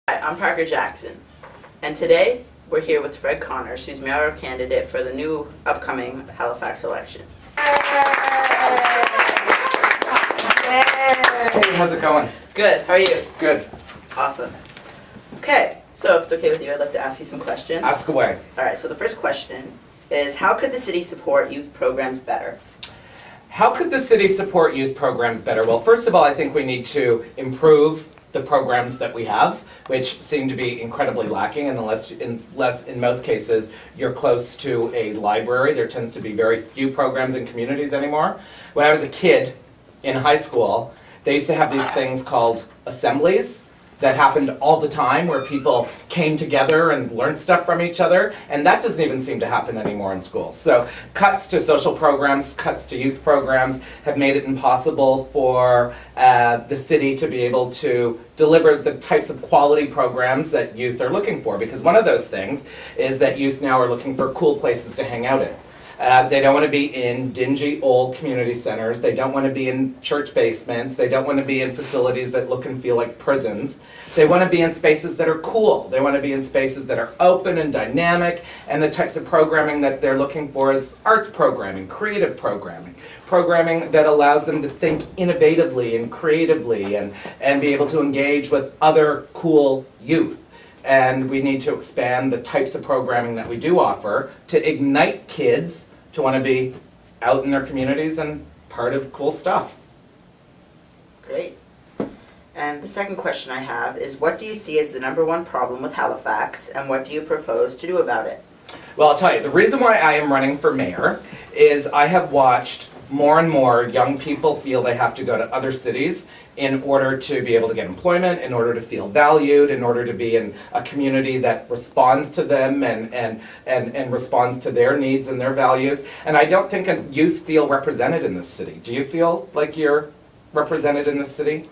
Hi, I'm Parker Jackson, and today we're here with Fred Connors, who's mayoral candidate for the new upcoming Halifax election. Hey, how's it going? Good, how are you? Good. Awesome. Okay, so if it's okay with you, I'd like to ask you some questions. Ask away. Alright, so the first question is, how could the city support youth programs better? How could the city support youth programs better? Well, first of all, I think we need to improve the programs that we have, which seem to be incredibly lacking, and in most cases you're close to a library. There tends to be very few programs in communities anymore. When I was a kid in high school, they used to have these things called assemblies that happened all the time, where people came together and learned stuff from each other, and that doesn't even seem to happen anymore in schools. So cuts to social programs, cuts to youth programs have made it impossible for the city to be able to deliver the types of quality programs that youth are looking for, because one of those things is that youth now are looking for cool places to hang out in. They don't want to be in dingy old community centers. They don't want to be in church basements. They don't want to be in facilities that look and feel like prisons. They want to be in spaces that are cool. They want to be in spaces that are open and dynamic, and the types of programming that they're looking for is arts programming, creative programming, programming that allows them to think innovatively and creatively and be able to engage with other cool youth. And we need to expand the types of programming that we do offer to ignite kids to want to be out in their communities and part of cool stuff. Great. And the second question I have is, what do you see as the #1 problem with Halifax, and what do you propose to do about it? Well, I'll tell you, the reason why I am running for mayor is I have watched more and more young people feel they have to go to other cities in order to be able to get employment, in order to feel valued, in order to be in a community that responds to them and responds to their needs and their values. And I don't think youth feel represented in this city. Do you feel like you're represented in this city?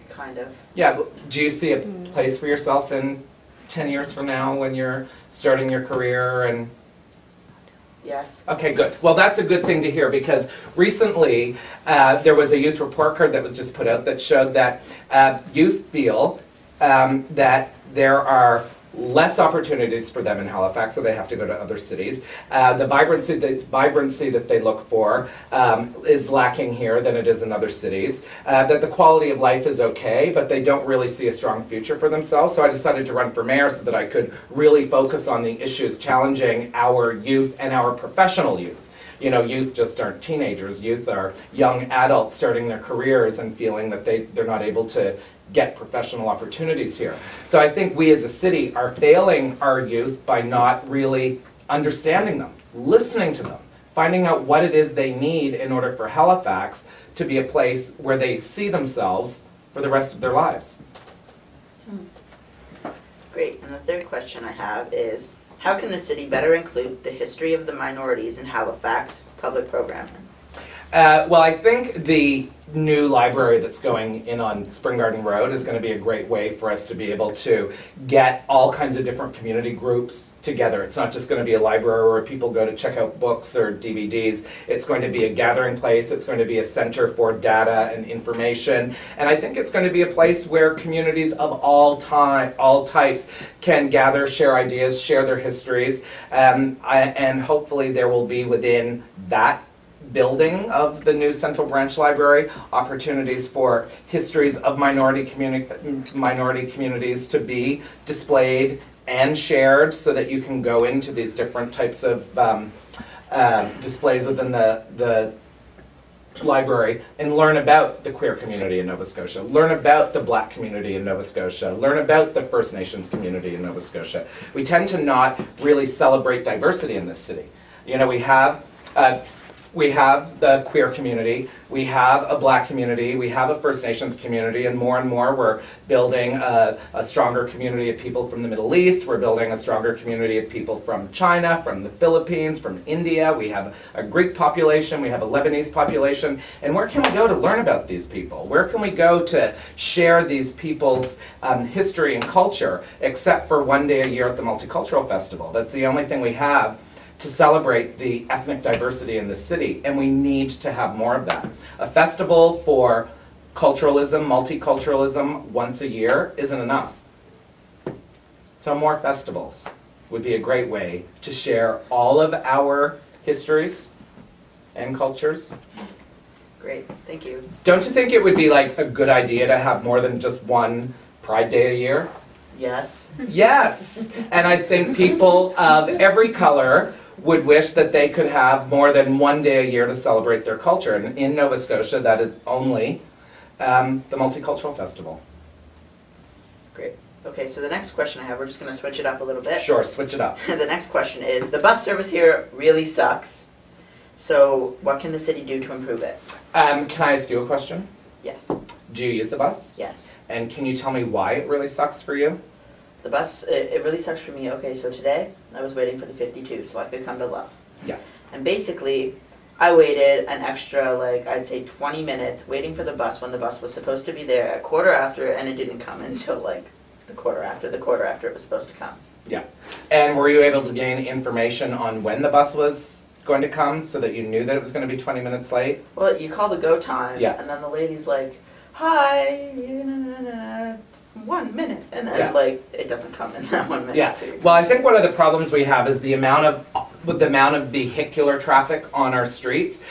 Kind of. Yeah, do you see a place for yourself in 10 years from now when you're starting your career and... Yes. Okay, good. Well, that's a good thing to hear, because recently there was a youth report card that was just put out that showed that youth feel that there are less opportunities for them in Halifax, so they have to go to other cities. The vibrancy that they look for is lacking here than it is in other cities. That the quality of life is okay, but they don't really see a strong future for themselves. So I decided to run for mayor so that I could really focus on the issues challenging our youth and our professional youth. You know, youth just aren't teenagers. Youth are young adults starting their careers and feeling that they're not able to get professional opportunities here. So I think we as a city are failing our youth by not really understanding them, listening to them, finding out what it is they need in order for Halifax to be a place where they see themselves for the rest of their lives. Great. And the third question I have is, how can the city better include the history of the minorities in Halifax public programming? Well, I think the new library that's going in on Spring Garden Road is going to be a great way for us to be able to get all kinds of different community groups together. It's not just going to be a library where people go to check out books or DVDs. It's going to be a gathering place. It's going to be a center for data and information. And I think it's going to be a place where communities of all types can gather, share ideas, share their histories, and hopefully there will be within that building of the new Central Branch Library opportunities for histories of minority communities to be displayed and shared, so that you can go into these different types of displays within the library and learn about the queer community in Nova Scotia, learn about the Black community in Nova Scotia, learn about the First Nations community in Nova Scotia. We tend to not really celebrate diversity in this city. You know, we have the queer community, we have a Black community, we have a First Nations community, and more we're building a stronger community of people from the Middle East, we're building a stronger community of people from China, from the Philippines, from India, we have a Greek population, we have a Lebanese population, and where can we go to learn about these people? Where can we go to share these people's history and culture, except for one day a year at the Multicultural Festival? That's the only thing we have to celebrate the ethnic diversity in the city, and we need to have more of that. A festival for culturalism, multiculturalism once a year isn't enough. So more festivals would be a great way to share all of our histories and cultures. Great, thank you. Don't you think it would be like a good idea to have more than just one Pride Day a year? Yes. Yes! And I think people of every color would wish that they could have more than one day a year to celebrate their culture. And in Nova Scotia, that is only the Multicultural Festival. Great. Okay, so the next question I have, we're just going to switch it up a little bit. Sure, switch it up. The next question is, the bus service here really sucks. So what can the city do to improve it? Can I ask you a question? Yes. Do you use the bus? Yes. And can you tell me why it really sucks for you? The bus, it really sucks for me. Okay, so today I was waiting for the 52 so I could come to Love. Yes. And basically, I waited an extra, like, I'd say 20 minutes waiting for the bus when the bus was supposed to be there at quarter after, and it didn't come until, like, the quarter after it was supposed to come. Yeah. And were you able to gain information on when the bus was going to come so that you knew that it was going to be 20 minutes late? Well, you call the go time, Yeah. and then the lady's like, hi, 1 minute, and then like it doesn't come in that 1 minute. Yeah. So Well, I think one of the problems we have is the amount of vehicular traffic on our streets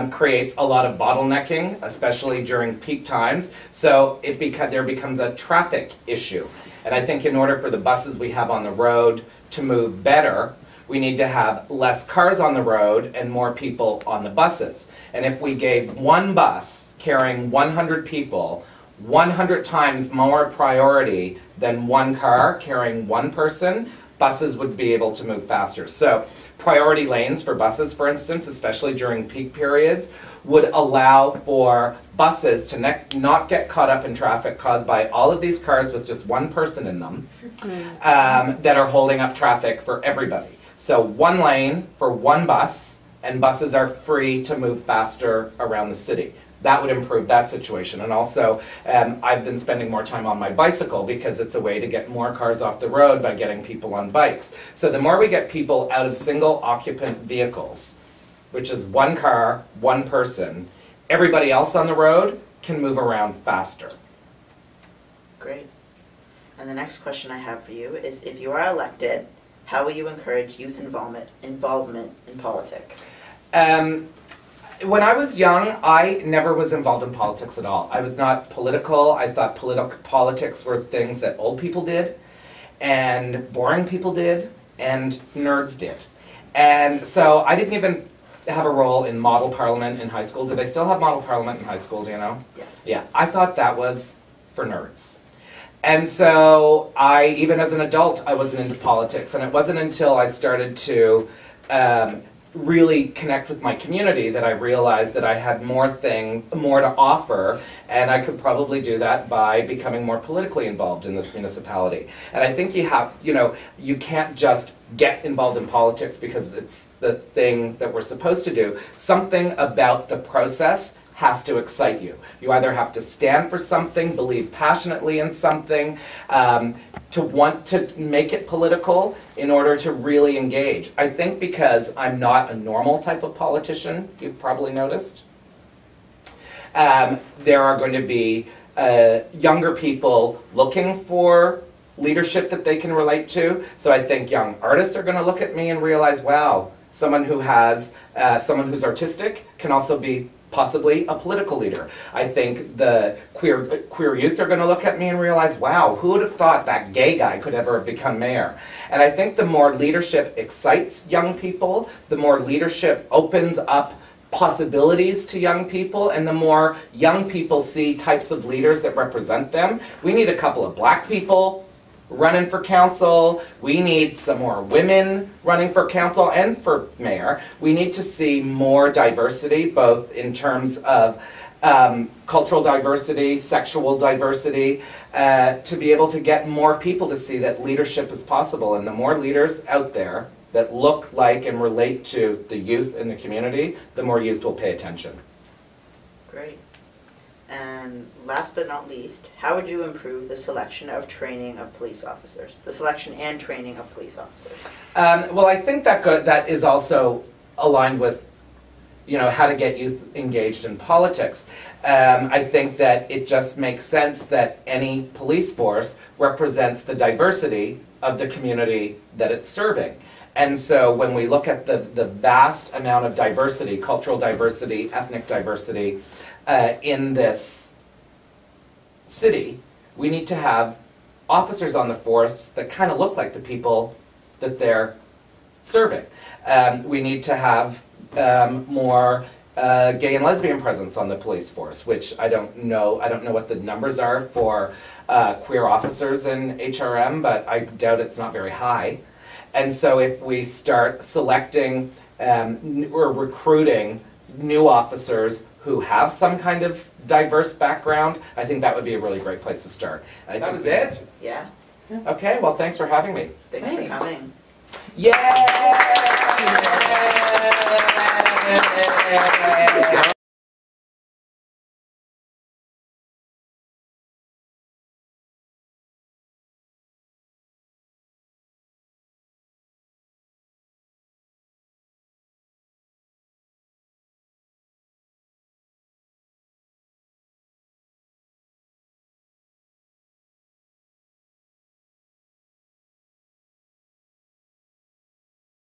creates a lot of bottlenecking, especially during peak times. So there becomes a traffic issue. And I think in order for the buses we have on the road to move better, we need to have less cars on the road and more people on the buses. And if we gave one bus carrying 100 people 100 times more priority than one car carrying one person, buses would be able to move faster. So priority lanes for buses, for instance, especially during peak periods, would allow for buses to not get caught up in traffic caused by all of these cars with just one person in them that are holding up traffic for everybody. So one lane for one bus, and buses are free to move faster around the city. That would improve that situation. And also, I've been spending more time on my bicycle because it's a way to get more cars off the road by getting people on bikes. So the more we get people out of single occupant vehicles, which is one car, one person, everybody else on the road can move around faster. Great. And the next question I have for you is, if you are elected, how will you encourage youth involvement in politics? When I was young, I never was involved in politics at all. I was not political. I thought politics were things that old people did, and boring people did, and nerds did. And so I didn't even have a role in model parliament in high school. Do they still have model parliament in high school, do you know? Yes. Yeah, I thought that was for nerds. And so even as an adult, I wasn't into politics. And it wasn't until I started to really connect with my community that I realized that I had more to offer, and I could probably do that by becoming more politically involved in this municipality. And I think you can't just get involved in politics because it's the thing that we're supposed to do. Something about the process has to excite you. You either have to stand for something, believe passionately in something, to want to make it political in order to really engage. I think because I'm not a normal type of politician, you've probably noticed, there are going to be younger people looking for leadership that they can relate to. So I think young artists are going to look at me and realize, wow, someone who's artistic can also be possibly a political leader. I think the queer youth are going to look at me and realize, wow, who would have thought that gay guy could ever have become mayor? And I think the more leadership excites young people, the more leadership opens up possibilities to young people, and the more young people see types of leaders that represent them. We need a couple of black people running for council. We need some more women running for council and for mayor. We need to see more diversity, both in terms of cultural diversity, sexual diversity, to be able to get more people to see that leadership is possible. And the more leaders out there that look like and relate to the youth in the community, the more youth will pay attention. Great. And last but not least, how would you improve the selection of training of police officers? The selection and training of police officers. Well, I think that is also aligned with how to get youth engaged in politics. I think that it just makes sense that any police force represents the diversity of the community that it's serving. And so when we look at the vast amount of diversity, cultural diversity, ethnic diversity in this city, we need to have officers on the force that kind of look like the people that they're serving. We need to have more gay and lesbian presence on the police force, which I don't know what the numbers are for queer officers in HRM, but I doubt it's not very high. And so if we start selecting or recruiting new officers who have some kind of diverse background, I think that would be a really great place to start. That was it? Yeah. Okay, well, thanks for having me. Thanks for coming. Yay!